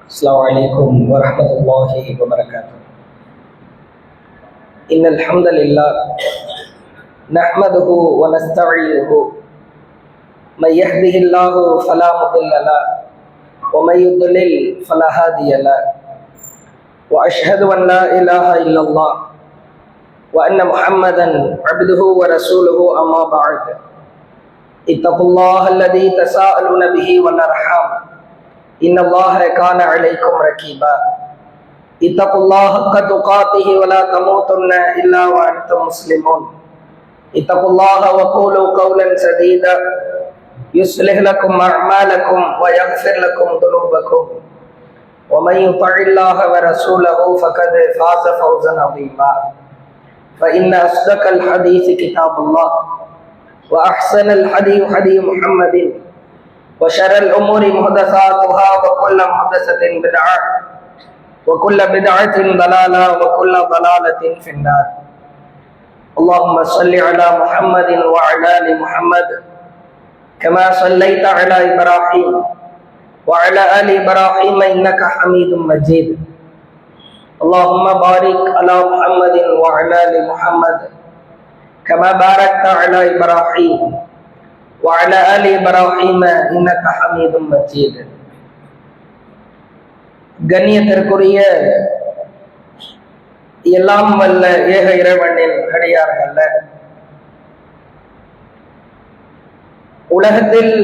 السلام عليكم ورحمة الله وبركاته. إن الحمد لله نحمده ونستعينه من يهده الله فلا مضل له ومن يضلل فلا هادي له وأشهد أن لا إله إلا الله وأن محمدا عبده ورسوله أما بعد اتقوا الله الذي تساءلون به والأرحام إن الله كان عليكم رقيبا اتقوا الله حق تقاته ولا تموتن إلا وأنتم مسلمون اتقوا الله وقولوا قولا سديدا يصلح لكم أعمالكم ويغفر لكم ذنوبكم ومن يطع الله ورسوله فقد فاز فوزا عظيما فإن أصدق الحديث كتاب الله وأحسن الحديث حديث محمد وشر الأمور محدثاتها وكل محدثة بدعة وكل بدعة ضلالة وكل ضلالة في النار. اللهم صل على محمد وعلى آل محمد كما صليت على إبراهيم وعلى آل إبراهيم إنك حميد مجيد. اللهم بارك على محمد وعلى آل محمد كما باركت على إبراهيم وعلى آل إبراهيم إنك حميد مجيد. கண்ணியத்திற்குரிய எல்லாம் வல்ல ஏக இறைவனின் அடியார்கள்ல, உலகத்தில்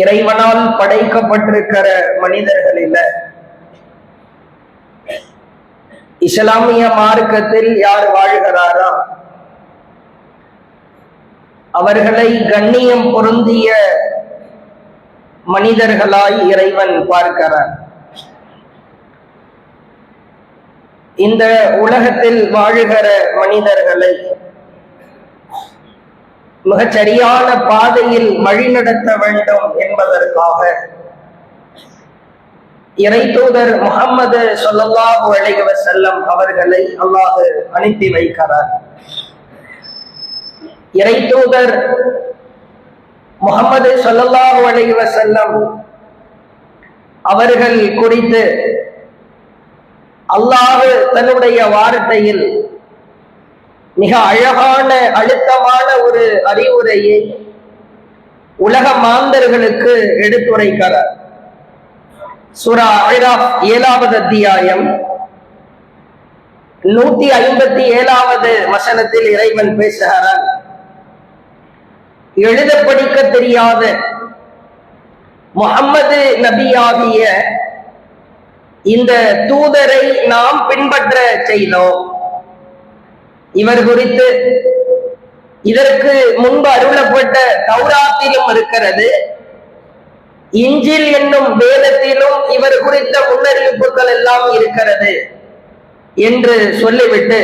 இறைவனால் படைக்கப்பட்டிருக்கிற மனிதர்களில் இஸ்லாமிய மார்க்கத்தில் யார் வாழ்கிறாரோ அவர்களை கண்ணியம் பொருந்திய மனிதர்களாய் இறைவன் பார்க்கிறார். இந்த உலகத்தில் வாழுகிற மனிதர்களை மிகச் சரியான பாதையில் வழிநடத்த வேண்டும் என்பதற்காக இறை தூதர் முஹம்மது ஸல்லல்லாஹு அலைஹி வஸல்லம் அவர்களை அல்லாஹ் அனுப்பி வைக்கிறார். இறை தூதர் முஹம்மது ஸல்லல்லாஹு அலைஹி வஸல்லம் அவர்கள் குறித்து அல்லாஹ் தன்னுடைய வார்த்தையில் மிக அழகான அழுத்தமான ஒரு அறிவுரையை உலக மாந்தர்களுக்கு எடுத்துரைக்கிறார். சூரா அராஃப் 7வது அத்தியாயம் 157வது வசனத்தில் இறைவன் பேசுகிறார். எழுத படிக்க தெரியாத முஹம்மது நபியாகிய இந்த தூதரை நாம் பின்பற்ற செய்தோம். இவர் குறித்து இதற்கு முன்பு அருளப்பட்ட தௌராத்திலும் இருக்கிறது, இஞ்சில் என்னும் வேதத்திலும் இவர் குறித்த முன்னறிவிப்புகள் எல்லாம் இருக்கிறது என்று சொல்லிவிட்டு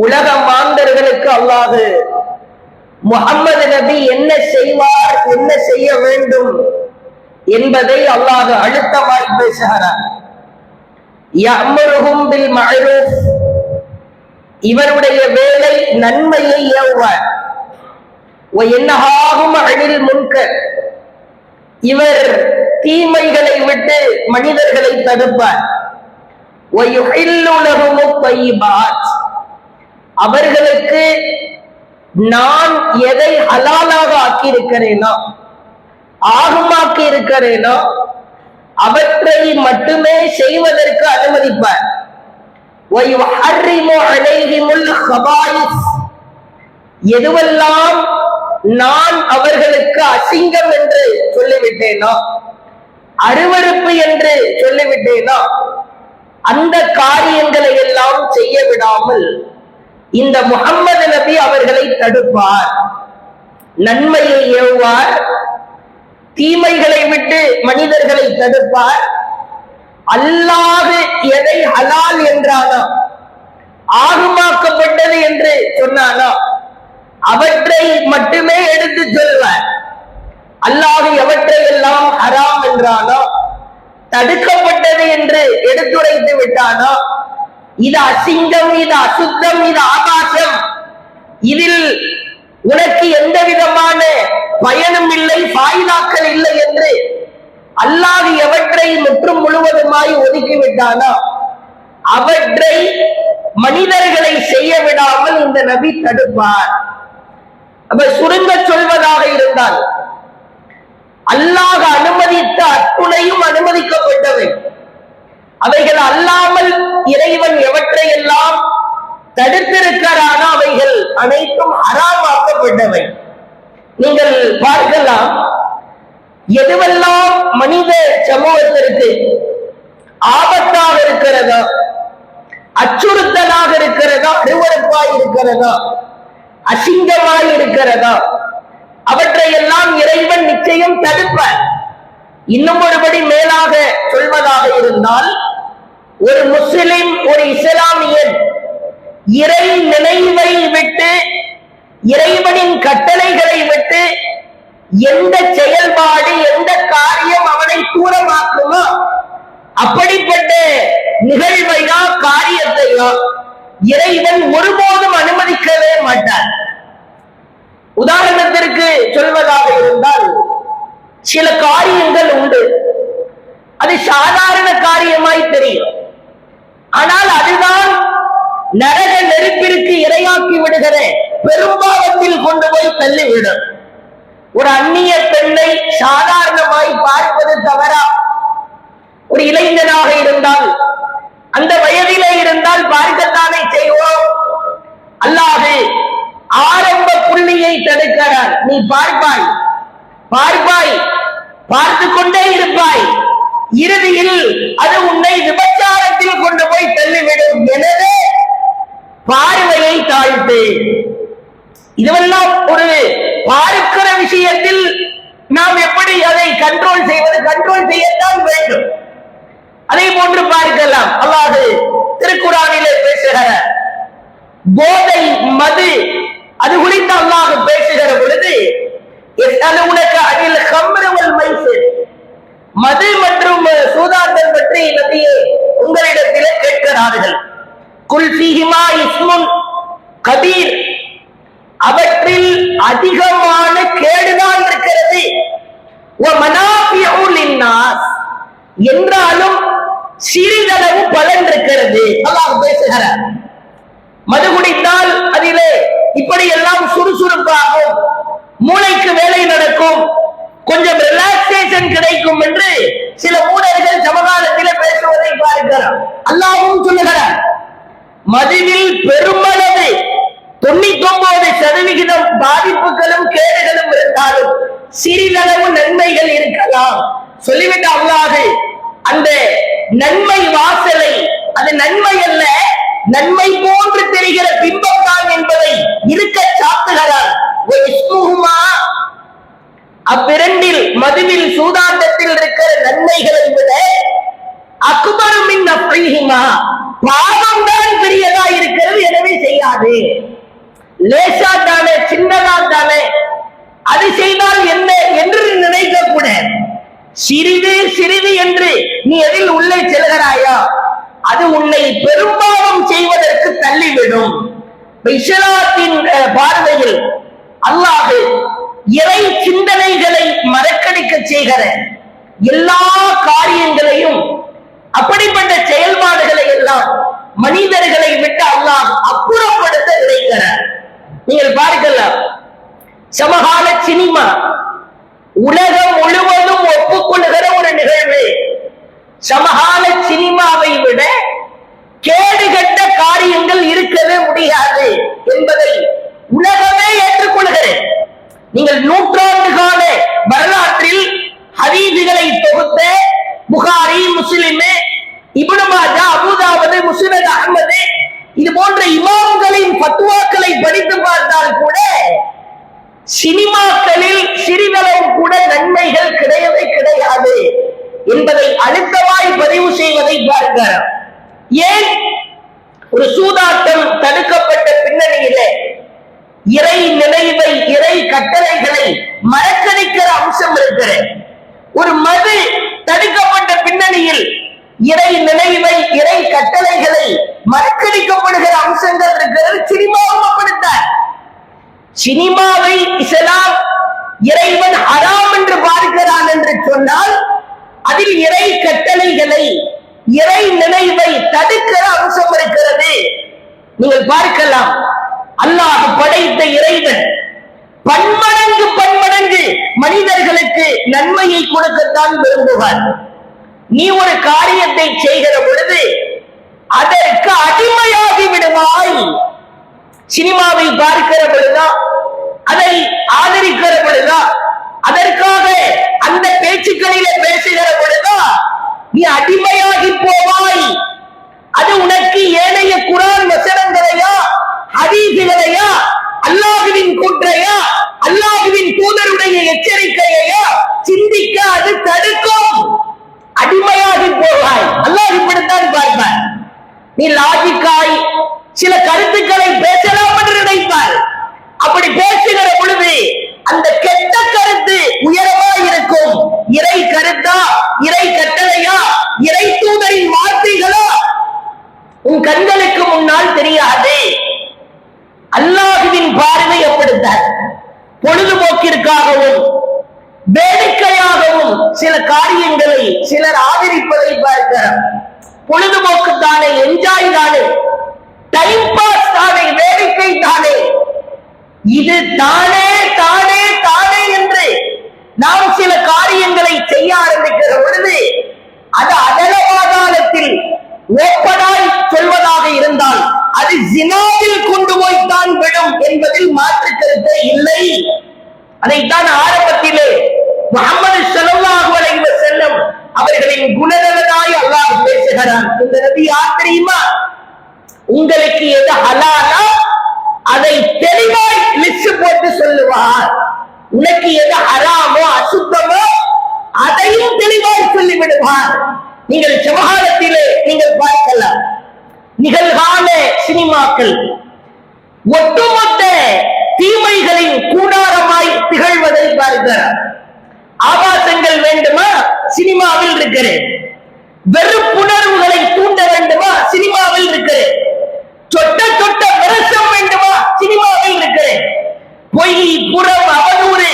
உலக மாந்தர்களுக்கு அல்லாஹ் முஹம்மது நபி என்ன செய்வார், என்ன செய்ய வேண்டும் என்பதை அல்லாஹ் அழுத்தமாய் பேசுகிறார். யஅமுருஹும் பில் மஅரூஃப், இவருடைய வேலை நன்மையை ஏவுவார். வ யன்ஹாஹும் அனில் முன்கர், இவர் தீமைகளை விட்டு மனிதர்களை தடுப்பார். வ யுஹில்லு லஹுமுத் தய்யிபாத், அவர்களுக்கு நான் எதை ஹலாலாக ஆக்கியிருக்கிறேனோ, ஆகுமாக்கி இருக்கிறேனோ அவற்றை மட்டுமே செய்வதற்கு அனுமதிப்பார். எதுவெல்லாம் நான் அவர்களுக்கு அசிங்கம் என்று சொல்லிவிட்டேனோ, அருவருப்பு என்று சொல்லிவிட்டேனோ, அந்த காரியங்களை எல்லாம் செய்ய விடாமல் இந்த முஹம்மது நபி அவர்களை தடுப்பார், நன்மையை ஏவுவார், தீமைகளை விட்டு மனிதர்களை தடுப்பார். அல்லாஹ் எதை ஹலால் என்றானோ, ஆகுமாக்கப்பட்டது என்று சொன்னானோ அவற்றை மட்டுமே எடுத்து சொல்வார். அல்லாஹ் எவற்றை எல்லாம் ஹராம் என்றானோ, தடுக்கப்பட்டது என்று எடுத்துரைத்து விட்டானோ, இது அசிங்கம், இது அசுத்தம், இது ஆபாசம், இதில் உனக்கு எந்த விதமான பயனும் இல்லை, பாயிலாக்கள் இல்லை என்று அல்லாஹ் எவற்றை அவற்றை முற்றும் முழுவதுமாய் ஒதுக்கிவிட்டானோ அவற்றை மனிதர்களை செய்ய விடாமல் இந்த நபி தடுப்பார். அப்ப சுருங்க சொல்வதாக இருந்தால் அல்லாஹ் அனுமதித்த அத்துணையும் அனுமதிக்கப்பட்டவை. அவைகள் அல்லாமல் இறைவன் எவற்றையெல்லாம் தடுத்திருக்கிறானோ அவைகள் அனைத்தும் ஹராமாக்கப்பட்டவை. நீங்கள் பார்க்கலாம், எதுவெல்லாம் மனித சமூகத்திற்கு ஆபத்தாக இருக்கிறதோ, அச்சுறுத்தலாக இருக்கிறதோ, அருவருப்பாய் இருக்கிறதோ, அசிங்கமாய் இருக்கிறதோ அவற்றையெல்லாம் இறைவன் நிச்சயம் தடுப்பார். இன்னும் ஒருபடி மேலாக சொல்வதாக இருந்தால், ஒரு முஸ்லிம், ஒரு இஸ்லாமியன் இறை நினைவை விட்டு, இறைவனின் கட்டளைகளை விட்டு எந்த செயல்பாடு, எந்த காரியம் அவனை தூரமாக்குமோ அப்படிப்பட்ட நிகழ்வையோ காரியத்தையோ இறைவன் ஒருபோதும் அனுமதிக்கவே மாட்டார். உதாரணத்திற்கு சொல்வதாக இருந்தால், சில காரியங்கள் உண்டு, அது சாதாரண காரியமாய் தெரியும், ஆனால் அதுதான் நரக நெருப்பிற்கு இரையாக்கி விடுகிற பெரும்பாவத்தில் கொண்டு போய் தள்ளிவிடும். ஒரு அந்நிய பெண்ணை சாதாரணமாய் பார்ப்பது தவறா? ஒரு இளைஞனாக இருந்தால், அந்த வயதிலே இருந்தால் பார்க்கத்தானே செய்வோம். அல்லாஹ் ஆரம்ப புள்ளியை தடுக்கிறார். நீ பார்ப்பாய், பார்ப்பாய், பார்த்து கொண்டே இருப்பாய், இறுதியில் அது உன்னை விபச்சாரத்தில் கொண்டு போய் தள்ளிவிடும். எனவே பார்வையை தாழ்த்து. இதுவெல்லாம் ஒரு பார்க்கிற விஷயத்தில் நாம் எப்படி அதை கண்ட்ரோல் செய்வது? கண்ட்ரோல் செய்யத்தான் வேண்டும். அதே போன்று பார்க்கலாம், அல்லாஹ் திருக்குர்ஆனிலே பேசுகிற போதை, மது, அது குறித்து அல்லாஹ் பேசுகிற பொழுது, அனில் கம்ர் வல் மைசிர், மது மற்றும் சூதாட்டம் பற்றி நபியே உங்களிடத்திலே கேட்கிறார்கள். குல் ஃபீஹிமா இஸ்முன் கபீர், அவற்றில் அதிகமான கேடுதான் இருக்கிறது. வ மனாஃபிஉ லின்னாஸ், என்றாலும் சிறிதளவு பலன் இருக்கிறது. அல்லாஹ் பேசுகிறார். மது குடித்தால் அதிலே இப்படி எல்லாம் சுறுசுறுப்பாகும், மூளைக்கு வேலை நடக்கும், கொஞ்சம் ரிலாக்ஸேஷன் கிடைக்கும் என்று சில மூடர்கள் சமகாலத்திலே பேசுவதை பார்க்கிறோம். அல்லாஹ்வும் சொல்லுகிறார், மதுவில் பெருமளவு 99% பாதிப்புகளும் கேடுகளும் இருந்தாலும் சிறிதளவு நன்மைகள் இருக்கலாம். சொல்லிவிட்டு அல்லாஹ் அந்த நன்மை வாசலை, அது நன்மை அல்ல, நன்மை போன்று தெரிகிற பிம்பம் தான் என்பதை இருக்க சாத்துகிறார். அவ்விரண்டில், மதுவில் சூதாட்டத்தில் இருக்கிற நன்மைகளை விட அக்பரும் மின் நஃபீஹிமா, பாவம் தான் பெரியதா இருக்கிறது. எனவே செய்யாது. லேசா தானே, சின்னதா தானே, அது செய்தால் என்ன என்று நினைக்க கூட, சிறிது சிறிது என்று நீ எதில் உள்ளே செல்கிறாயா, அது உன்னை பெரும்பாவம் செய்வதற்கு தள்ளிவிடும். இஸ்லாத்தின் பார்வையில் அல்லாஹ் இறை சிந்தனைகளை மறக்கடிக்க செய்கிற எல்லா காரியங்களையும், அப்படிப்பட்ட செயல்பாடுகளை எல்லாம் மனிதர்களை விட்டு அல்லாஹ் அப்புறப்படுத்த நினைக்கிறார். நீங்கள் பார்க்கலாம், சமகால சினிமா உலகம் முழுவதும் ஒப்புக்கொள்ளுகிற ஒரு நிகழ்வு. சமகால சினிமாவை விட கேடுகட்ட காரியங்கள் இருக்கவே முடியாது என்பதை உலகமே ஏற்றுக்கொள்கிறது. நீங்கள் நூற்றாண்டு கால வரலாற்றில் ஹதீஸ்களை தொகுத்த புகாரி, முஸ்லிம், இப்னு மாஜா, அபூதாவுத், முஸ்னத் அஹ்மத், இது போன்ற இமாம்களின் ஃபத்வாக்களை படித்து பார்த்தால் கூட சினிமாக்களில் சிறிதளவு கூட நன்மைகள் கிடையவே கிடையாது என்பதை அழுத்தமாய் பதிவு செய்வதை பார்க்கிறார். ஏன்? ஒரு சூதாட்டம் தடுக்கப்பட்ட பின்னணியிலே இறை நினைவை, இறை கட்டளைகளை மறக்கடிக்கிற அம்சம் இருக்கிறது. ஒரு மது தடுக்கப்பட்ட பின்னணியில் இறை நினைவை, இறை கட்டளைகளை மறக்கடிக்கப்படுகிற அம்சங்கள் இருக்கிறது. சினிமாவும் அப்படித்தான். சினிமாவை இஸ்லாம் இறைவன் ஹராம் என்று பார்க்கிறான் என்று சொன்னால் அதில் இறை கட்டளைகளை, இறை நினைவை தடுக்கிற அம்சம் இருக்கிறது. நீங்கள் பார்க்கலாம், அல்லாஹ் படைத்த இறைவன் பன்மடங்கு மனிதர்களுக்கு நன்மையை கொடுக்கத்தான் விரும்புவார். நீ ஒரு காரியத்தை செய்கிற பொழுது அதற்கு அடிமையாகி விடுவாய். சினிமாவை பார்க்கிற பொழுதா, அதை ஆதரிக்கிற பொழுதா, அதற்காக அந்த பேச்சுக்களிலே பேசுகிற பொழுதா நீ அடிமையாகி போவாய். அது உனக்கு ஏனைய குர்ஆன் வசனங்களையா, ஹதீஸ்களையா, அல்லாஹ்வின் கூற்றையா, அல்லாஹ்வின் தூதருடைய எச்சரிக்கையையா சிந்திக்க அது தடுக்கும். அடிமையாகி போவாய். அல்லாஹ் இப்படித்தான் பார்ப்பார். நீ லாஜிக்காய் சில கருத்துக்களை பேசலாம் என்று நினைப்பார். அப்படி பேசுகிற பொழுது அந்த கெட்ட கருத்து உயரமாய் இருக்கும். இறை கருத்தா, இறை கட்டளையா, இறை தூதரின் வார்த்தைகளா உன் கண்களுக்கு முன்னால் தெரியாது. அல்லாஹ்வின் பார்வை அப்படித்தான். பொழுதுபோக்கிற்காகவும் வேடிக்கையாகவும் சில காரியங்களை சிலர் ஆதரிப்பதை பார்க்கிறார். பொழுதுபோக்கு தானே, என்ஜாய் தானே, டைம் பாஸ் தானே, வேடிக்கை தானே, இது தானே தானே தானே என்று நாம் சில காரியங்களை செய்ய ஆரம்பிக்கிற பொழுது அது அதல பாதாளத்தில் ஓப்பனாய் சொல்வதாக இருந்தால் அது ஜினாவில் கொண்டு போய்த்தான் விடும் என்பதில் மாற்று கருத்தே இல்லை. அதைத்தான் ஆரம்பத்திலே முஹம்மது ஸல்லல்லாஹு அலைஹி வஸல்லம் அவர்களின் குணநலனாய் அல்லாஹ் பேசுகிறான். இந்த நபி யார் தெரியுமா? உங்களுக்கு எது ஹலாலா அதை தெளிவாய் லிஸ்ட் போட்டு சொல்லுவார். உனக்கு எது ஹராமோ அசுத்தமோ அதையும் தெளிவாய் சொல்லிவிடுவார். நீங்கள் சமகாலத்திலே நீங்கள் பார்க்கலாம், நிகழ்கால சினிமாக்கள் ஒட்டுமொத்த தீமைகளின் கூடாரமாய் திகழ்வதை பார்க்கிறார். ஆபாசங்கள் வேண்டுமா? சினிமாவில் இருக்கிறேன். வெறுப்புணர்வுகளை தூண்ட வேண்டுமா? சினிமாவில் இருக்கிறேன். சொட்ட சொட்ட விரசம் வேண்டுமா? சினிமாவில் இருக்கிறேன். பொய், புறம், அவதூறு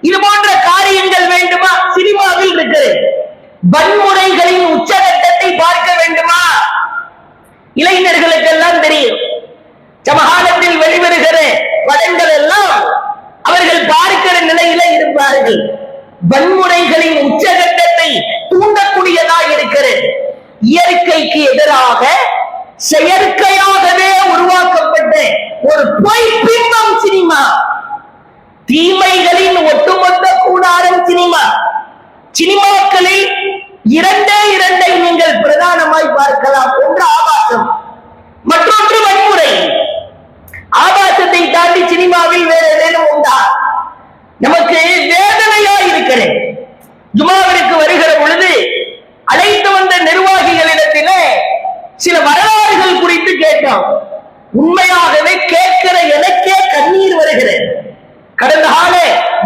இது போன்ற காரியங்கள் வேண்டுமா? சினிமாவில் இருக்கிறேன். வன்முறைகளின் உச்சகட்டத்தை பார்க்க வேண்டுமா? இளைஞர்களுக்கெல்லாம் தெரியும். சமகாலத்தில் வெளிவருகிற படங்கள் எல்லாம் அவர்கள் பார்க்கிற நிலையில இருப்பார்கள். வன்முறைகளின் உச்சகட்டத்தை தூண்டக்கூடியதாக இருக்கிறது. இயற்கைக்கு எதிராக செயற்கையாகவே உருவாக்கப்பட்ட ஒரு பொய் பிம்பம் சினிமா. தீமைகளின் ஒட்டுமொத்த கூடாரம் சினிமா. சினிமாக்களில் இரண்டை நீங்கள் பிரதானமாய் பார்க்கலாம். ஒன்று ஆபாசம், மற்றொன்று வன்முறை. ஆபாசத்தை தாண்டி சினிமாவில் வேற ஏதேனும் உண்டா? நமக்கு வேதனையா இருக்கிறேன். ஜுமாவிற்கு வருகிற பொழுது அழைத்து வந்த நிர்வாகிகளிடத்திலே சில வரலாறுகள் குறித்து கேட்டோம். உண்மையாகவே கேட்கிற எனக்கே கண்ணீர் வருகிறது. கடந்த கால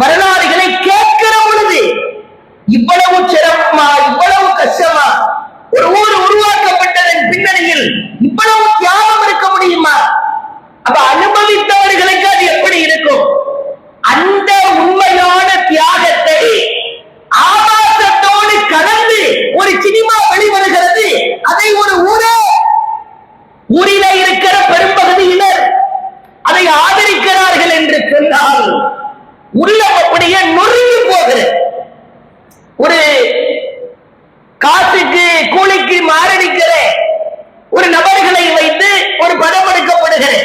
வரலாறுகளை கேட்கிற பொழுது இவ்வளவு சிரமமா, இவ்வளவு கஷ்டமா, ஒரு ஊர் உருவாக்கப்பட்டதன் பின்னணியில் இவ்வளவு தியாகம் இருக்க முடியுமா? அப்ப அனுபவித்தவர்களுக்கு அது எப்படி இருக்கும்? அந்த உண்மையான தியாகத்தை ஆபாசத்தோடு கலந்து ஒரு சினிமா வெளிவருகிறது. அதை ஒரு ஊரிலே இருக்கிற பெரும்பகுதியினர் அதை ஆதரிக்கிறார்கள் என்று சொன்னால் உள்ளம் அப்படியே நொறுங்கி போகிறது. ஒரு காசுக்கு கூலிக்கு மாரடிக்கிற ஒரு நபர்களை வைத்து ஒரு படம் எடுக்கப்படுகிறது.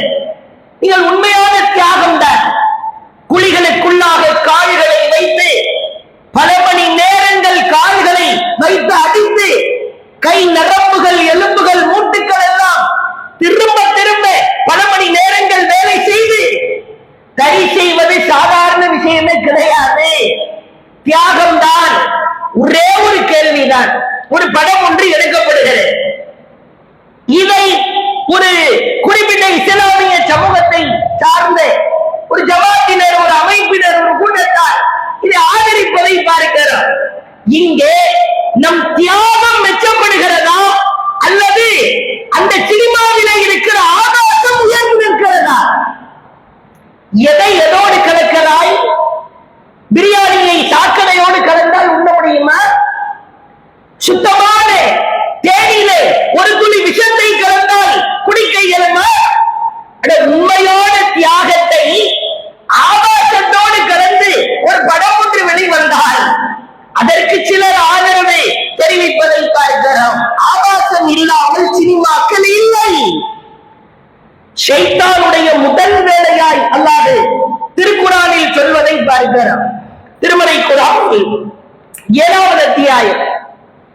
நீங்கள் உண்மையான தியாகம் தான். குழிகளுக்குள்ளாக கால்களை வைத்து பல மணி நேரங்கள் கால்களை வைத்து அடித்து கை நரம்புகள், எலும்புகள், மூட்டுக்கள் எல்லாம் திரும்ப திரும்ப பல மணி நேரங்கள் வேலை செய்து சரி செய்வது சாதாரண விஷயமே கிடையாது. தியாகம் தான். ஒரே ஒரு கேள்விதான். ஒரு படம் ஒன்று எடுக்கப்படுகிறது. இதை ஒரு குறிப்பிட்ட இஸ்லாமிய சமூகத்தை சார்ந்த ஒரு ஜமாத்தினர், ஒரு அமைப்பினர், ஒரு கூட்டத்தார் இதை ஆதரிப்பதை பார்க்கிறோம். இங்கே நம் தியாகம் மெச்சப்படுகிறதா அல்லது அந்த சினிமாவிலே இருக்கிற ஆபாசம் உயர்ந்து நிற்கிறதா? எதை எதோடு கலக்கிறாய்? பிரியாணியை சாக்கடையோடு கலந்தால் உண்ண முடியுமா? தேனிலே ஒரு துளி விஷத்தை கலந்தால் குடிக்க இயலுமா? உண்மையான தியாகத்தை ஆபாசத்தோடு கலந்து ஒரு படம் ஒன்று வெளிவந்தால் அதற்கு சிலர் ஆதரவு தெரிவிப்பதை பார்க்கிறோம். ஆபாசம் இல்லாமல் சினிமாக்கள் இல்லை. ஷைத்தானுடைய முதல் வேலையாய் அல்லாஹ் திருக்குர்ஆனில் சொல்வதை பார்க்கிறோம். திருமறை குர்ஆனில் 7வது அத்தியாயம்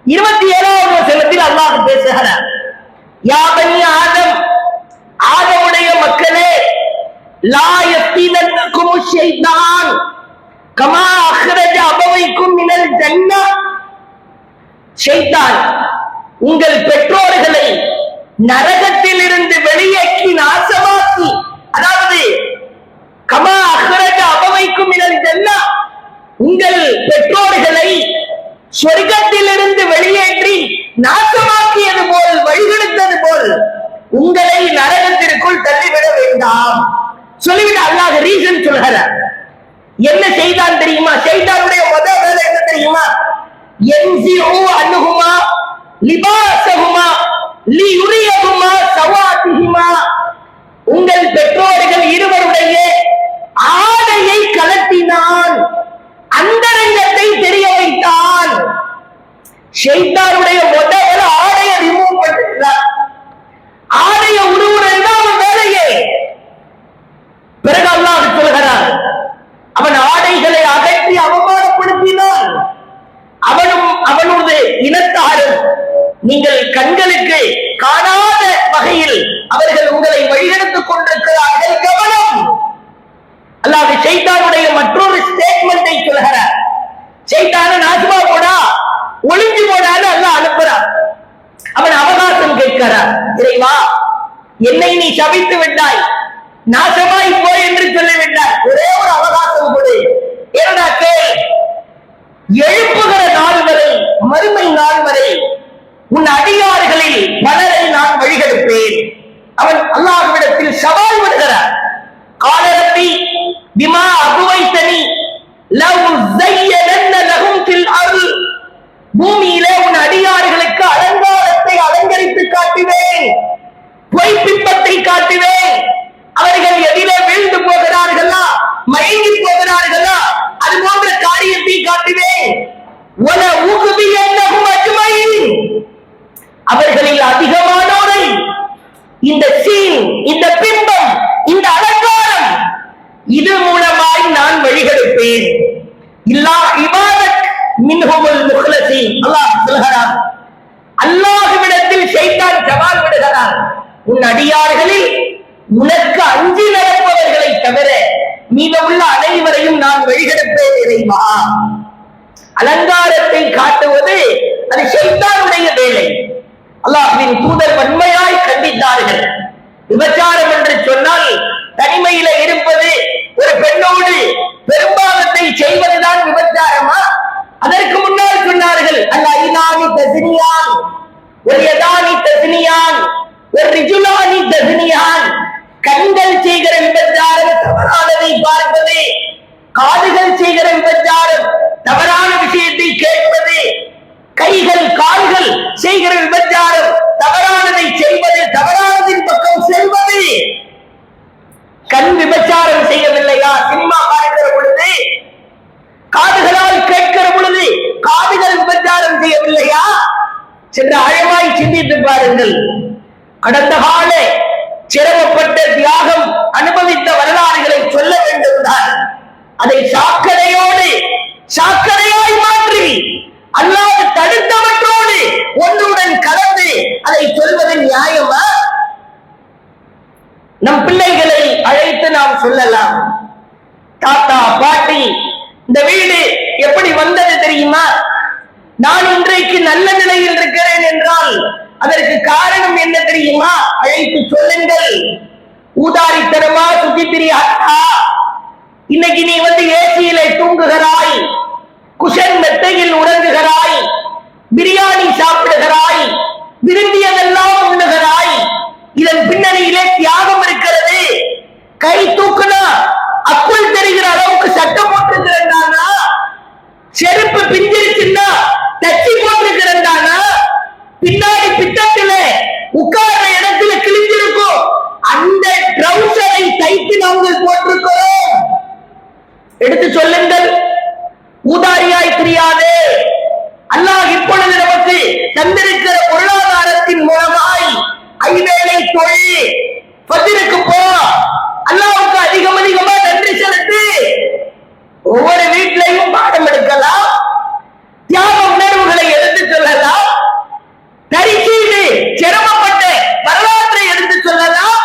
27வது வசனத்தில் அல்லாஹ் பேசுகிறார். யா பனி ஆதம், ஆதமுடைய மக்களே, லா யஃதினக்கும் ஷைத்தான் கமா அக்ரஜ அபவைக்கும் மினல் ஜன்னah. ஷைத்தான் உங்கள் பெற்றோர்களை நரகத்தில் இருந்து வெளியேற்றி நாசமாக்கி, அதாவது கமா அக்ரஜ அபவைக்கும் மினல் ஜன்னah, உங்கள் பெற்றோர்களை சொர்க்கத்தில் இருந்து வெளியேற்றி நாசமாக்கியது போல், வழிகெடுத்தது போல் உங்களை நரகத்திற்குள் தள்ளிவிட வேண்டாம் சொல்லிவிட்டு அல்லாஹ் ரீசன் சொல்கிறார். என்ன செய்தான் தெரியுமா? ஷைத்தானுடைய முதல் வேலை என்ன தெரியுமா? யன்சிஉ அன்ஹுமா லிபாஸஹுமா லியுரியஹுமா சவாத்திஹிமா. உங்கள் பெற்றோர்கள் இருவருடைய ஆடையை கலட்டினான், அந்தரங்கத்தை தெரிய வைத்தான். ஷைத்தானுடைய முதல் ஆடையை ரிமூவ் பண்ணிட்டான். ஆடைய உருவுறது தான் அவன் வேலையே. பிறகு அல்லாஹ் சொல்கிறார், அவன் ஆடைகளை அகற்றி அவமானப்படுத்தினான். அவனும் அவனுடைய இனத்தாரும் நீங்கள் கண்களுக்கு காணாத வகையில் அவர்கள் உங்களை வழிநடத்திக் கொண்டிருக்கிறார்கள், கவனம். அல்லாஹ் ஷைத்தானுடைய மற்றொரு ஸ்டேட்மெண்டை சொல்கிறார். ஷைத்தான நாசமா போடா, ஒளிஞ்சு போடான்னு அல்லாஹ் அனுப்புறார். அவன் அவகாசம் கேட்கிறார். இறைவா, என்னை நீ சபித்து விட்டாய், நாசமாய் போய் என்று சொல்லிவிட்டார், ஒரே ஒரு அவகாசம் கொடு. ஏன்னா கேள், எழுப்புகிற நாள் வரை, மறுமை நாள் வரை உன் அடியார்களில் பலரை நான் வழிகெடுப்பேன். அவன் அல்லாஹ்விடத்தில் சவால் விடுகிறார். காலரப்பி பிமா அகுவைத்தனி லவ் ஸய்யனன்ன லஹும் ஃபில் அர்ள். பூமியிலே உன் அடியார்களுக்கு அலங்காரத்தை அலங்கரித்து காட்டுவேன், பொய்ப்பிப்பத்தை காட்டுவேன். அவர்கள் எதிலே வீழ்ந்து போகிறார்களா, மயங்கி போகிறார்களா, அது போன்ற காரியத்தை காட்டுவேன். வல உக்பியன்னஹும் அஜ்மஈன். அவர்களில் அதிகமானோரை இந்த சீன், இந்த பிம்பம், இந்த அலங்காரம், இது மூலமாய் நான் வழிகெடுப்பேன். இல்லா இபாதத் மின்ஹுமுல் முக்லஸீன். அல்லாஹ் சொல்கிறார், அல்லாஹ்விடத்தில் ஷைத்தான் சவால் விடுகிறார், உன் அடியார்களில் உனக்கு அஞ்சி நடப்பவர்களை தவிர மீதமுள்ள அனைவரையும் நான் வழிகெடுப்பேன். இறைவா, அலங்காரத்தை காட்டுவது அது ஷைத்தானுடைய வேலை. அல்லாஹ்வின் தூதர் வன்மையாய் கண்டித்தார்கள். விபச்சாரம் என்று சொன்னால் தனிமையில இருப்பது, ஒரு பெண்ணோடு பெரும்பாகத்தை செய்வதுதான் விபச்சாரமா? அதற்கு முன்னால் சொன்னார்கள், அல்ல ஐநானி தஸ்னியான், ஒரு யதானி தஸ்னியான், ஒரு ரிஜுலானி தஸ்னியான். கண்கள் செய்கிற விபச்சாரம் தவறானதை பார்ப்பது, காதுகள் செய்கிற விபச்சாரம் தவறான விஷயத்தை கேட்பது, கைகள் கால்கள் செய்கிற விபச்சாரம் தவறானதை செய்வது, தவறானதின் பக்கம் செல்வது. கண் விபச்சாரம் செய்யவில்லையா? சினிமா பார்க்கிற பொழுது, காதுகளால் கேட்கிற பொழுது காதுகள் விபச்சாரம் செய்யவில்லையா? சென்று ஆழமாய் சிந்தித்து பாருங்கள். கடந்த கால சிரமப்பட்ட தியாகம் அனுபவித்த வரலாறுகளை சொல்ல வேண்டும் தான். அதை சாக்கடையாய் மாற்றி அல்லாது தடுத்தவற்றோடு ஒன்றுடன் கலந்து அதை சொல்வது நியாயமா? நம் பிள்ளைகளை அழைத்து நாம் சொல்லலாம், தாத்தா பாட்டி, இந்த வீடு எப்படி வந்தது தெரியுமா? நான் இன்றைக்கு நல்ல நிலையில் இருக்கிறேன் என்றால் அதற்கு காரணம் என்ன தெரியுமா? அழைத்து சொல்லுங்கள். ஊதாரித்தனமா சுத்தி திரியாட்டா, இன்னைக்கு நீ ஏசியில தூங்குகிறாய், குஷன் மெத்தையில் உறங்குகிறாய், பிரியாணி சாப்பிடுகிறாய், விரும்பியதெல்லாம் உண்ணுகிறாய். இதன் பின்னணியிலே தியாகம் இருக்கிறது. கை தூக்குனா அக்குள் தெரிகிற அளவுக்கு சட்டம் போட்டுக்கிறேன்டானா, செருப்பு பிஞ்சிருச்சுன்னா தச்சி போட்டுக்கிறேன்டானா, பின்னாடி உட்கார்ற இடத்துல கிழிஞ்சிருக்கும். அந்த ட்ரவுசரை தைத்து நாங்கள் போட்டிருக்கிறோம். எடுத்து சொல்லுங்கள். ஊதாரியாய் தெரியாதே. அல்லாஹ் இப்பொழுது நமக்கு தந்திருக்கிற பொருளாதாரத்தின் மூலமாய் ஐவேளை தொழில் ஃபஜ்ருக்கு போ, அல்லாஹ்வுக்கு அதிகமா நன்றி செலுத்து. ஒவ்வொரு வீட்டிலையும் பாடம் எடுக்கலாம், தியாக உணர்வுகளை எடுத்து சொல்லலாம், தரிசீடு சிரமப்பட்ட வரலாற்றை எடுத்து சொல்லலாம்.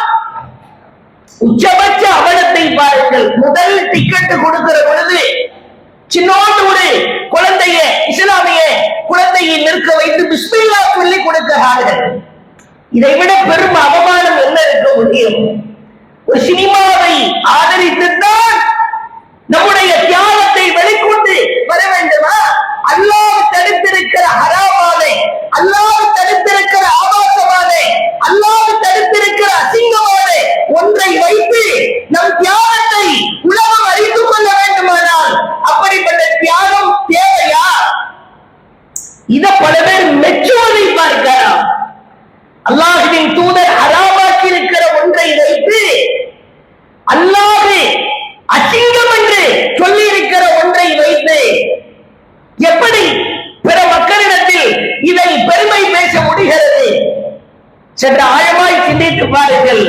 உச்சபட்ச அவலத்தை பாருங்கள். முதல் டிக்கெட் கொடுக்கிற பொழுது சின்னோண்டு ஒரு குழந்தைய, இஸ்லாமிய குழந்தையை நிற்க வைத்து பிஸ்மில்லா சொல்லி கொடுக்கிறார்கள். இதை விட பெரும் அவமானம் என்ன இருக்க முடியும்? ஒரு சினிமாவை ஆதரித்துத்தான் நம்முடைய தியாகத்தை வெளிக்கொண்டு வர வேண்டுமா? அல்லாஹ் தடுத்திருக்கிற ஹராமானே, அல்லாஹ் தடுத்திருக்கிற ஆபாசமானே, அல்லாஹ் தடுத்திருக்கிற அசிங்கமானே ஒன்றை வைத்து நம் தியாகத்தை உலகம் அறிந்து கொள்ள வேண்டுமானால் அப்படிப்பட்ட தியாகம் தேவையா? இத பல பேர் மெச்சுவதை பார்க்கலாம். அல்லாஹ்வின் தூதர் ஹராமாக்கி இருக்கிற ஒன்றை வைத்து அல்லாஹ் அசிங்கம் என்று சொல்லி இருக்கிற ஒன்றை வைத்து எப்படி பிற மக்களிடத்தில் இதை பெருமை பேச முடிகிறது? சற்று ஆழமாய் சிந்தித்து பாருங்கள்.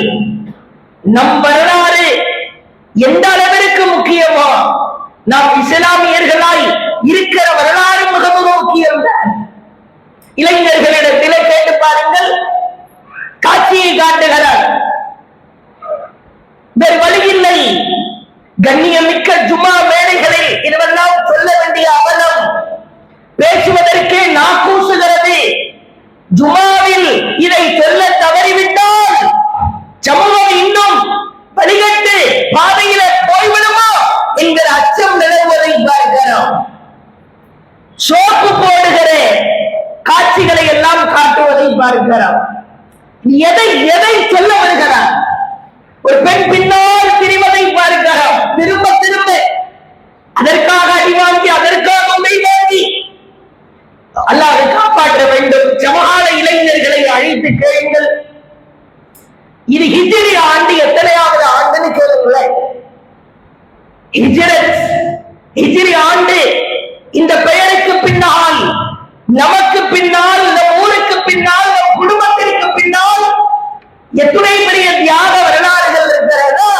நம் வரலாறு எந்த அளவிற்கு முக்கியமோ, நாம் இஸ்லாமியர்களாய் இருக்கிற வரலாறு மிக மிக முக்கியம். இளைஞர்களிடத்திலே கேட்டு பாருங்கள். காட்சியை காட்டுகிறார், வேறு வழியில்லை. கண்ணியமிக்க ஜும்மா மேடைகளில் இதுவெல்லாம் சொல்ல வேண்டிய அவலம், பேசுவதற்கே நாக்கூசுகிறது. ஜும்மாவில் இதை சொல்ல தவறிவிட்டால் சமூகம் இன்னும் வழிகட்டு பாதையில போய்விடுமோ என்கிற அச்சம் நிலவுவதை பார்க்கிறோம். சோப்பு போடுகிற காட்சிகளை எல்லாம் காட்டுவதை பார்க்கிறோம். எதை எதை சொல்ல வருகிறார்? ஒரு பெண் பின்னால் திரிவதை பார்க்கிறோம். திரும்ப திரும்ப அதற்காக அடி வாங்கி, அதற்காக உடை வாங்கி. அல்லாஹ் காப்பாற்ற வேண்டும். சமகால இளைஞர்களை அழைத்து கேளுங்கள். இது ஹிஜ்ரி ஆண்டு எத்தனையாவது ஆண்டுன்னு கேளுங்களேன். ஹிஜ்ரி ஆண்டு. இந்த பெயருக்கு பின்னால், நமக்கு பின்னால், நம் ஊருக்கு பின்னால், நம் குடும்பத்திற்கு பின்னால் எத்துணை பெரிய தியாக வரலாறுகள் இருக்கிறதா?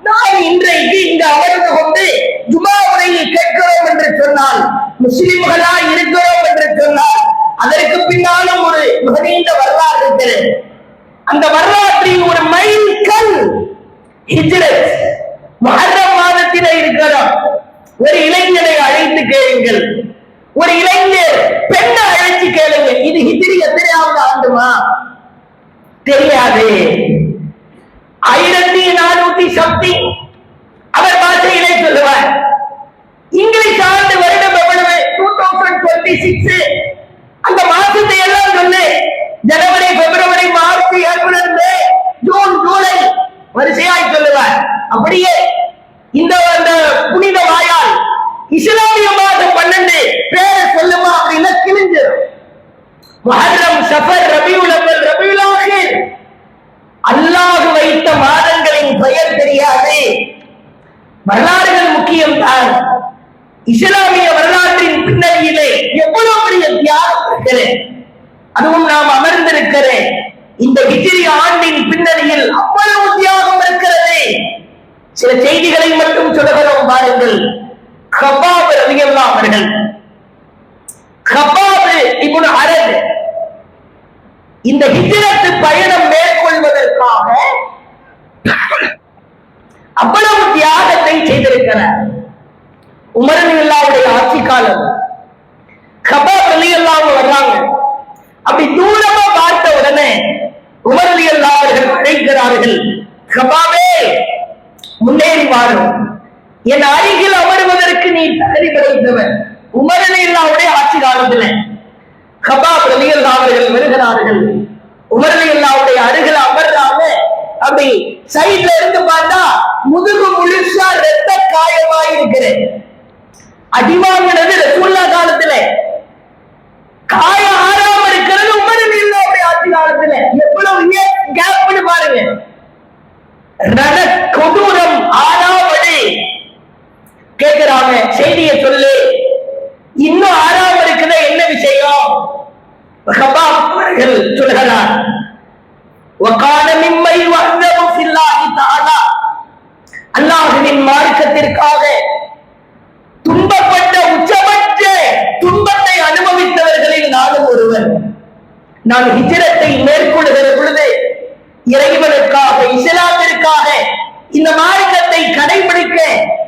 நான் இன்றைக்கு இங்கு அமர்ந்து கொண்டு ஜுமா உரையை கேட்கிறோம் என்று சொன்னால், முஸ்லிம்களா இருக்கிறோம் என்று சொன்னால், அதற்கு பின்னாலும் ஒரு மிக நீண்ட வரலாறு இருக்கிறது. அந்த வரலாற்றின் ஒரு மைல்கல் ஹிஜ்ரத். முஹர்ரம் மாதத்திலே இருக்கிறோம். ஒரு இளைஞரை அழைத்து கேளுங்கள், ஒரு இளைஞர் பெண்ணை அழைத்து கேளுங்கள். இது ஹிஜ்ரி எத்தனையாவது ஆண்டுமா? தெரியாது. 1400 சம்திங் அவர் பாஷையிலே சொல்லுவார். இங்கிலீஷ் ஆண்டு வருடம் எவ்வளவு? 2026. அந்த மாசத்தை எல்லாம் சொல்லு. ஜனவரி, பிப்ரவரி, மார்ச், ஏப்ரல், மே, ஜூன், ஜூலை வரிசையாய் சொல்லுவார். அப்படியே இந்த புனித வாயால் இஸ்லாமிய மாதம் 12 பேரை சொல்லுமா அப்படின்னா கிழிஞ்சிடும். முஹர்ரம், சஃபர், ரபியுல் அவ்வல், ரபியுல் ஆகிர். அல்லாஹ் வைத்த மாதங்களின் பெயர் தெரியாது. வரலாறுகள் முக்கியம் தான். இஸ்லாமிய வரலாற்றின் பின்னணியிலே எவ்வளவு பெரிய தியாகம் இருக்கிறது. அதுவும் நாம் அமர்ந்திருக்கிற இந்த ஹிஜ்ரி ஆண்டின் பின்னணியில் அவ்வளவு தியாகம் இருக்கிறது. சில செய்திகளை மட்டும் சொல்கிறோம் பாருங்கள். கபாப் ரலியல்லாஹு அவர்கள், கபாப் இப்னு அரத் இந்த ஹிஜ்ரத் பயணம் மேற்கொள்வதற்காக அவ்வளவு தியாகத்தை செய்திருக்கிறார். உமர் ரலியல்லாஹுடைய ஆட்சி காலம். கபாப் ரலியல்லாஹு வர்றாங்க. அப்படி தூரமா பார்த்த உடனே உமர் ரலியல்லாஹு அவர்கள் அழைக்கிறார்கள், கபாபே முன்னேறி வாரும், என் அருகில் அமருவதற்கு நீ தகுதி படைத்தவர். உமர் ரலியல்லாஹுடைய ஆட்சி காலத்துல கபாப் ரலியல்லாஹு அவர்கள் வருகிறார்கள். உமர் ரலியல்லாஹுடைய அருகில் அமர்றாங்க. அப்படி சைட்ல இருந்து பார்த்தா முதுகு முழுசா இரத்த காயமாய் இருக்கிறது. அடிவாங்கினது ரசூலுல்லாஹ் காலத்துல, காயம் ஆறாம இருக்கிறது உமர் ரலியல்லாஹுடைய ஆட்சி காலத்துல. எப்ப கபாப் அவர்கள் சொல்கிறார், வகான மிம்மை வஹ்தஹு ஃபில்லாஹி தஆலா, அல்லாஹ்வின் மார்க்கத்திற்காக துன்பப்பட்ட உச்சமற்ற துன்பத்தை அனுபவித்தவர்களில் நானும் ஒருவர். நான் ஹிஜ்ரத்தை மேற்கொள்கிற பொழுது இறைவனுக்காக, இஸ்லாமிற்காக, இந்த மார்க்கத்தை கடைபிடிக்க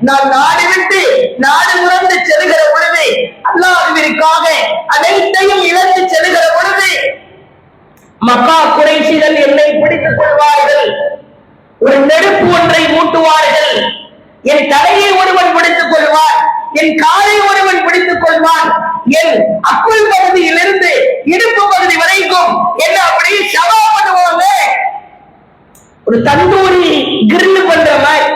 நான் நாடு விட்டு நாடு துறந்து செல்கிற பொழுது, அல்லாஹ்விற்காக அனைத்தையும் இழந்து செல்கிற பொழுது மக்கா குறைஷிகள் என்னை பிடித்துக் கொள்வார்கள். ஒரு நெருப்பு ஒன்றை மூட்டுவார்கள். என் தலையை ஒருவன் பிடித்துக் கொள்வான், என் காலை ஒருவன் பிடித்துக் கொள்வான், என் அக்குள் பகுதியிலிருந்து இடுப்பு பகுதி வரைக்கும் என்ன அப்படியே ஷவா பண்ணுவாங்க. ஒரு தந்தூரி கிரில் பண்ற மாதிரி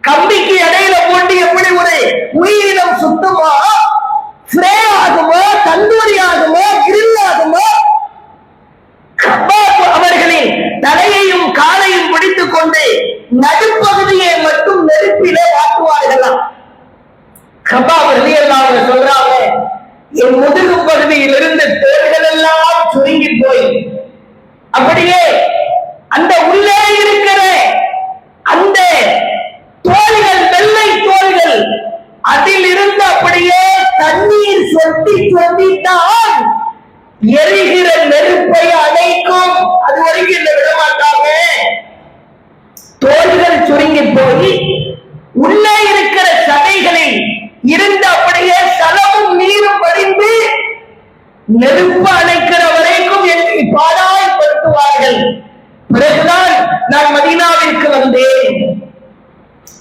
கம்பிக்கு இடையில போட்டு எப்படி ஒரு உயிரினம் சுத்தமா ஃப்ரே ஆகுமோ, தந்தூரி ஆகுமோ, கிரில் ஆகுமோ, அவர்களின் தலையையும் காலையும் பிடித்துக் கொண்டு நடுப்பகுதியை மட்டும் நெருப்பிலே வாட்டுவார்களாம். அவர்கள் சொல்றாங்க, என் முதுகு பகுதியில் இருந்து தோள்கள் எல்லாம் சுருங்கி போய் அப்படியே அந்த உள்ளே இருக்கிற அந்த தோள்கள், வெள்ளை தோள்கள், அதில் இருந்து அப்படியே தண்ணீர் சொட்டி சொட்டித்தான் எரிகிற நெருப்பை அணைக்கும். அது வரைக்கும் என்ன விட மாட்டாங்க. தோள்கள் சுருங்கி போய் உள்ளே இருக்கிற சதைகளில் இருந்து அப்படியே சலமும் நீரும் வடிந்து நெருப்பு அணைக்கிற வரைக்கும் என்னை பாடாய்படுத்துவார்கள். பிறகுதான் நான் மதீனாவிற்கு வந்தேன்.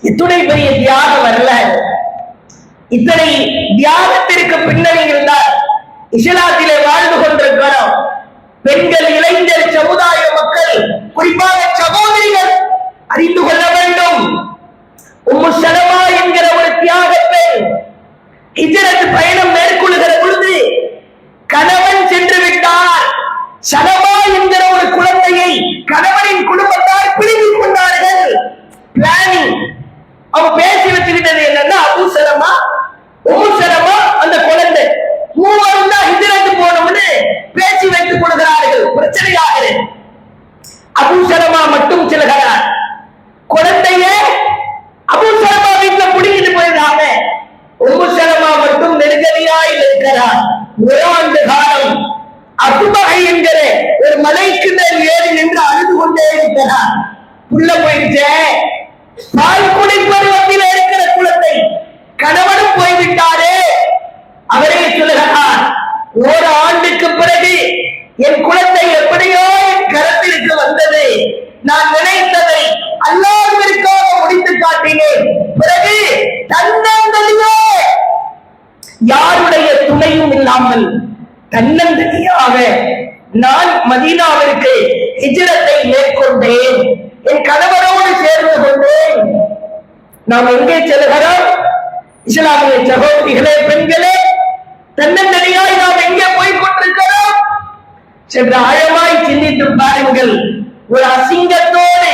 இத்துணை பெரிய தியாக வரலாறு, இத்தனை தியாகத்திற்கு பின்னணி இருந்தால் இஸ்லாத்திலே வாழ்ந்து கொண்டிருக்கிறோம். பெண்கள், இளைஞர், சமுதாய மக்கள், குறிப்பாக சகோதரிகள் அறிந்து கொள்ள வேண்டும். உம்மு சலமா என்கிற ஒரு தியாக பெண் ஹிஜ்ரத் பயணம் மேற்கொள்கிற பொழுது கணவன் சென்று விட்டார். சலமா என்கிற ஒரு குழந்தையை கணவனின் குடும்பத்தார் பிடித்துக் கொண்டார்கள். பிளானிங் அவங்க பேசி வச்சுக்கிட்டது என்னன்னா, அபூ சலமா, உம்மு சலமா, அந்த குழந்தை மூவரும் தான் ஹிஜ்ரத் போனோம்னு பேசி வைத்துக் கொள்கிறார்கள். பிரச்சனையாக அபூ சலமா மட்டும் செல்கிறார். குழந்தைய அபூ சலமா வீட்டுல பிடிக்கிட்டு போயிடுறாங்க. உம்மு சலமா மட்டும் நெருக்கடியாய் இருக்கிறார். ஒரு ஆண்டு காலம் அசுபகை என்கிற ஒரு மலைக்கு மேல் ஏறி நின்று அழுது கொண்டே இருக்கிறார். புள்ள போயிடுச்சே, பால் குடி பருவத்தில் இருக்கிற குழந்தை, கணவனும் போய்விட்டாரே. அவரே சொல்லுகிறார், ஒரு ஆண்டுக்கு பிறகு என் குழந்தை எப்படியோ என் கரத்திற்கு வந்தது. நான் நினைத்ததை அல்லாஹ்விற்காக முடித்து காட்டினேன். பிறகு தன்னந்தனியே யாருடைய துணையும் இல்லாமல் தன்னந்தனியாக நான் மதீனாவிற்கு ஹிஜ்ரத்தை மேற்கொண்டேன். என் கணவரோடு சேர்ந்து கொண்டேன். நாம் எங்கே செல்கிறோம்? இஸ்லாமிய சகோதரிகளே, பெண்களே, தன்னந்தனியாய் நாம் எங்கே போய் கொண்டிருக்கிறோம்? சென்று ஆழமாய் சிந்தித்து பாருங்கள். ஒரு அசிங்கத்தோடு,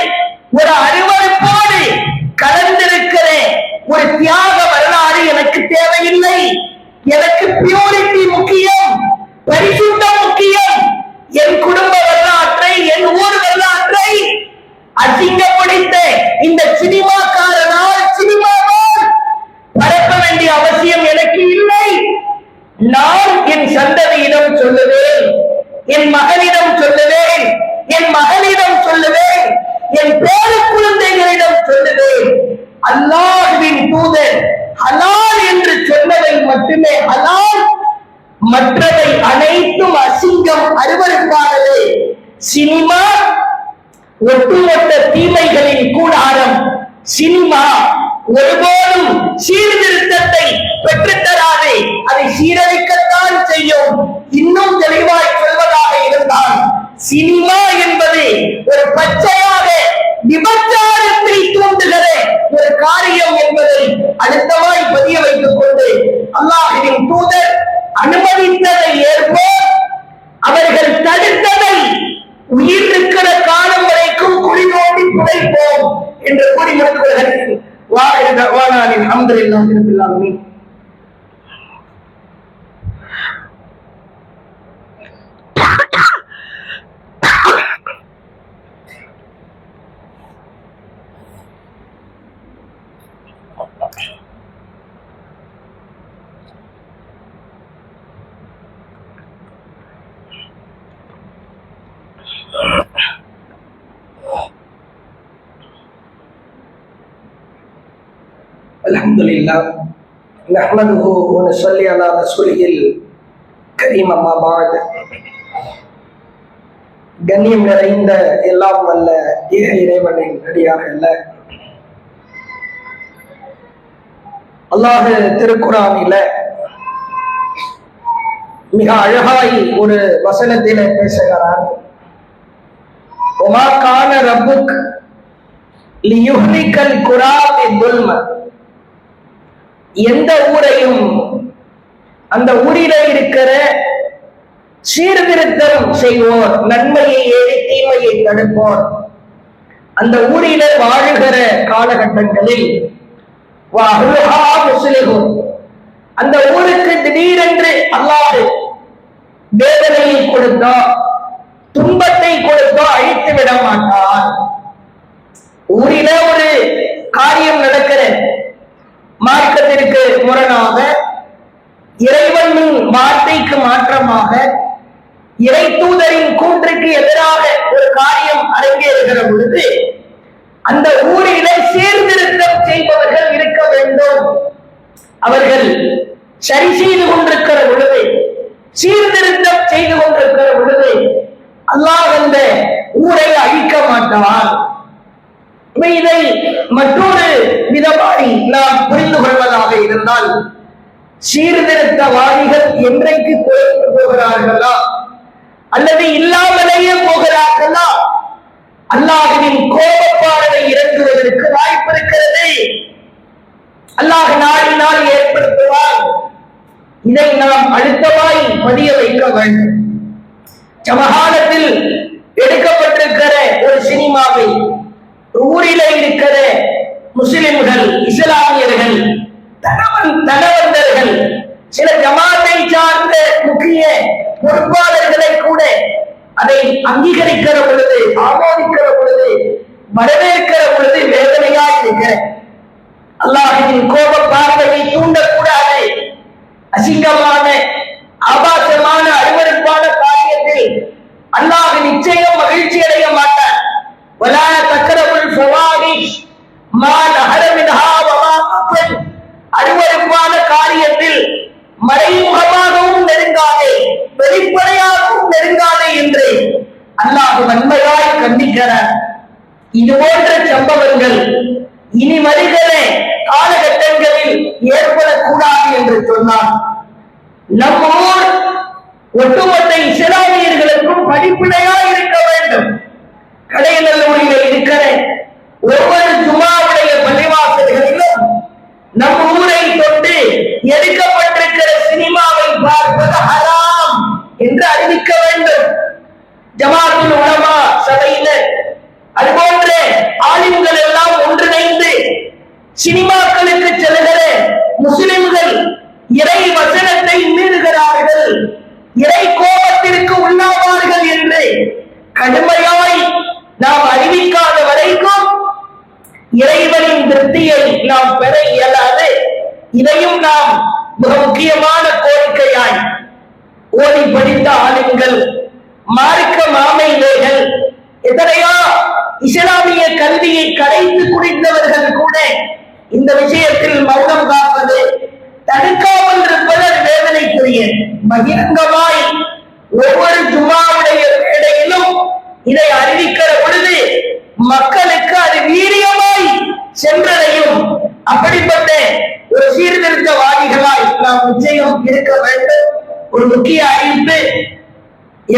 ஒரு அருவருப்போடு கலந்திருக்கிற ஒரு தியாக வரலாறு எனக்கு தேவையில்லை. எனக்கு பியூரிட்டி முக்கியம், பரிசுத்தம் முக்கியம். என் குடும்ப வரலாற்றை, என் ஊர் வரலாற்றை அசிங்கப்படுத்த இந்த சினிமாக்காரனால், சினிமாவால் பரப்ப வேண்டிய அவசியம் எனக்கு இல்லை. நான் என் சந்ததியிடம் சொல்லுவேன், என் மகனிடம் சொல்லுவேன், என் மகனிடம் சொல்லுவேன், என் பேர குழந்தைகளிடம் சொல்லுவேன். அல்லாஹ்வின் தூதர் ஹலால் என்று சொன்னதை மட்டுமே ஹலால், மற்றவை அனைத்தும் அசிங்கம், அருவருப்பானது. சினிமா ஒட்டுமொத்த தீமைகளின் கூடாரம். சினிமா ஒருபோதும் சீர்திருத்தத்தை பெற்றுத்தராது, அதை சீரழிக்கத்தான் செய்யும். இன்னும் தெளிவாய் சொல்வதாக இருந்தால், சினிமா என்பது ஒரு பச்சையாக விபச்சாரத்தை தூண்டுகிற ஒரு காரியம் என்பதை அழுத்தமாய் பதிய வைத்துக் கொண்டு அல்லாஹ்வின் தூதர் அனுமதித்ததை ஏற்போம், அவர்கள் தடுத்ததை உயிர் இருக்கிற காலம் வரைக்கும் குழி நோண்டி புதைப்போம் என்று கூறி முடித்துக் கொள்கிறேன். அல்ஹம்துலில்லாஹி ரப்பில் ஆலமீன். அல்ஹம்துலில்லாஹ் நஹ்மதுஹு வ நுஸல்லி அலா ரசூலில் கரீம் அம்மா பஅத். கண்ணியம் நிறைந்த எல்லாம் வல்ல இறைவனின் அடியார்களே, அல்லாஹ் திருக்குர்ஆனில மிக அழகாய் ஒரு வசனத்திலே பேசுகிறார். ஒமா கான ரப்புக் லியுஹ்லிகல் குரா பிதுல்ம. எந்த ஊரையும் அந்த ஊரிலே இருக்கிற சீர்திருத்தம் செய்வோர், நன்மையை ஏறி தீமையை தடுப்போர், அந்த ஊரிலே வாழுகிற காலகட்டங்களில் முஸ்லிமும் அந்த ஊருக்கு திடீரென்று அல்லாஹ் வேதனையை கொடுத்தோ துன்பத்தை கொடுத்தோ அழித்து விட மாட்டார். ஊரிலே ஒரு காரியம் நடக்கிற மார்க்கத்திற்கு முரணாக, இறைவனின் வார்த்தைக்கு மாற்றமாக, இறை தூதரின் கூற்றுக்கு எதிராக ஒரு காரியம் அரங்கேறுகிற பொழுது அந்த ஊரிலே சீர்திருத்தம் செய்பவர்கள் இருக்க வேண்டும். அவர்கள் சரி செய்து கொண்டிருக்கிற பொழுது, சீர்திருத்தம் செய்து கொண்டிருக்கிற பொழுது அல்லாஹ் அந்த ஊரை அழிக்க மாட்டான். இதை மற்றொரு விதமாய் நாம் புரிந்து கொள்வதாக இருந்தால், சீர்திருத்தவாதிகள் என்றைக்கு குறைந்து போகிறார்களா அல்லது இல்லாமலேயே போகிறார்களா, அல்லாஹ்வின் கோபப்பார்வை இறங்குவதற்கு வாய்ப்பு இருக்கிறது. அல்லாஹ் நாடினால் ஏற்படுத்துவார். இதை நாம் அழுத்தமாய் பதிய வைக்க வேண்டும். சமகாலத்தில் எடுக்கப்பட்டிருக்கிற ஒரு சினிமாவை ஊரிலே இருக்கிற முஸ்லிம்கள், இஸ்லாமியர்கள், தனவந்தர்கள், சில ஜமாத்தை சார்ந்த முக்கிய பொறுப்பாளர்களை கூட அதை அங்கீகரிக்கிற பொழுது, ஆமோதிக்கிற பொழுது, வரவேற்கிற பொழுது வேதனையாக இருக்கிற அல்லாஹ்வின் கோப பார்வையை தூண்டக்கூடாது. அசிங்கமான, ஆபாசமான, அருவருப்பான காரியத்தில் அல்லாஹ் நிச்சயம் மகிழ்ச்சி அடைய மாட்டார். வலா தக்ரபுல் ஃபவாஹிஷ் மா நஹர மின்ஹா வமா பத்தன். அருவருப்பான காரியத்தில் மறைமுகமாகவும் நெருங்காதே, வெளிப்படையாகவும் நெருங்காதே என்று அல்லாஹ் வன்மையாய் கண்டிக்கிறார். இது போன்ற சம்பவங்கள் இனி வருகிற காலகட்டங்களில் ஏற்படக்கூடாது என்று சொன்னார். நம் ஊர் ஒட்டுமொத்த இஸ்லாமியர்களுக்கும் படிப்பினையா இருக்க வேண்டும். கடையநல்லூரில் இருக்கிற ஒவ்வொரு ஜுமாவுடைய பள்ளிவாசல்களிலும் நம் ஊரை தொட்டு எடுக்கப்பட்டிருக்கிற சினிமாவை பார்ப்பது ஹராம் என்று அறிவிக்க வேண்டும். ஜமாத்துல் உலமா சபையினர், அதுபோன்ற ஆலிம்கள் எல்லாம் ஒன்றிணைந்து சினிமாக்களுக்கு செல்கிற முஸ்லிம்கள் இறை வசனத்தை மீறுகிறார்கள், இறை கோபத்திற்கு உள்ளாவார்கள் என்று கடுமையாய் நாம் அறிவிக்காத வரைக்கும் இறைவனின் திருப்தியை நாம் பெற இயலாது. இதையும் நாம் மிக முக்கியமான கோரிக்கையாய் ஓதி படித்த ஆளுங்கள், மார்க்க மாமையிலேகள், எத்தனையோ இஸ்லாமிய கல்வியை கரைத்து குடித்தவர்கள் கூட இந்த விஷயத்தில் மௌனம் காப்பது, தடுக்காமல் இருப்பது வேதனைக்குரிய. பகிரங்கமாய் ஒவ்வொரு ஜுமாவுடைய மேடையிலும் இதை அறிவிக்கிற பொழுது மக்களுக்கு அது வீரியமாய் சென்றடையும். அப்படிப்பட்ட ஒரு சீர்திருத்தவாதிகளாய் நாம் நிச்சயம் இருக்க வேண்டும். ஒரு முக்கிய அறிவிப்பு,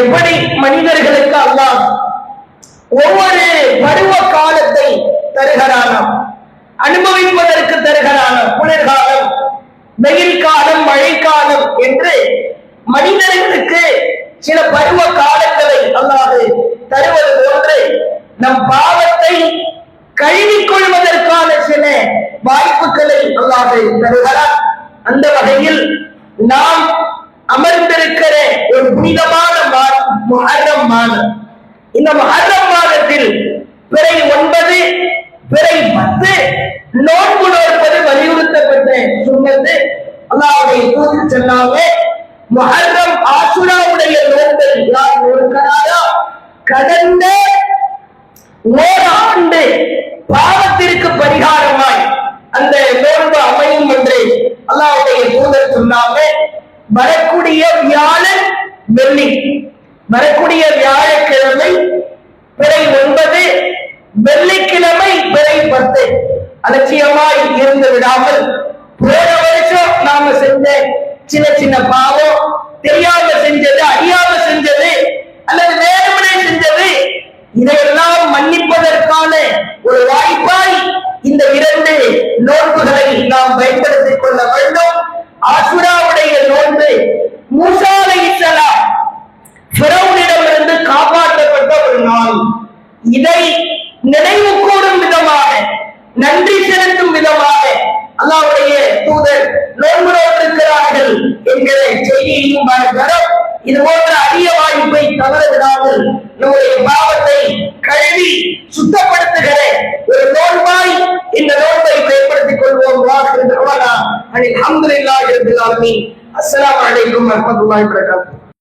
எப்படி மனிதர்களுக்கு அல்லாஹ் ஒவ்வொரு பருவ காலத்தை தருகிறானாம், அனுபவிப்பதற்கு தருகிறானாம். குளிர்காலம், வெயில் காலம், மழைக்காலம் என்று மனிதர்களுக்கு சில பருவ காலங்களை அல்லாஹ் தருவது போன்று நம் பாவத்தை கழுவிக் கொள்வதற்கான சில வாய்ப்புகளை அல்லாஹ் தருகிறார். அந்த வகையில் நாம் அமர்ந்திருக்கிற ஒரு புனிதமான முஹர்ரம் மாதம். இந்த முஹர்ரம் மாதத்தில் பிறை 9, பிறை 10 நோன்பு நோற்பது வலியுறுத்தப்பட்ட சுன்னத்து. அல்லாஹ்வுடைய தூதர் சொன்னாங்க, முஹர்ரம் ஆஷுராவுடைய நோன்பை யார் நோக்கிறாரோ கடந்த ஓராண்டு பாவத்திற்கு பரிகாரமாய் அந்த நோன்பு செய்யும் என்று அல்லாஹ்வுடைய தூதர் சொன்னாங்க. வரக்கூடிய வியாழன் வெள்ளி, வரக்கூடிய வியாழக்கிழமை பிறை 9, வெள்ளிக்கிழமை பிறை 10. அலட்சியமாய் இருந்து விடாமல் போன வருஷம் நாம செஞ்ச சின்ன சின்ன பாவம், தெரியாம செஞ்சது, அறியாம செஞ்சது, அல்லது வேறுமனே செஞ்சது, இதையெல்லாம் மன்னிப்பதற்கான ஒரு வாய்ப்பாய் இந்த 2 நோன்புகளை நாம் பயன்படுத்திக் கொள்ள வேண்டும். ஆஷுராவுடைய நோன்பு மூசா அலைஹிஸ்ஸலாம் ஃபிரௌனிடமிருந்து காப்பாற்றப்பட்ட ஒரு நாள். இதை நினைவு கூறும் விதமாக, நன்றி செலுத்தும் விதமாக அல்லாஹ்வுடைய தூதர் நோன்பு நோட்டிருக்கிறார்கள் என்கிற செய்தியையும் பார்க்கிறோம். இது போன்ற அரிய வாய்ப்பை தவற விடாமல் நம்முடைய பாவத்தை கழுவி சுத்தப்படுத்துகிற ஒரு நோன்பாய் இந்த நோன்பை பயன்படுத்திக் கொள்வோம். அல்ஹம்துலில்லாஹி ரப்பில் ஆலமீன். அஸ்ஸலாமு அலைக்கும் வரஹ்மத்துல்லாஹி வபரகாத்துஹு.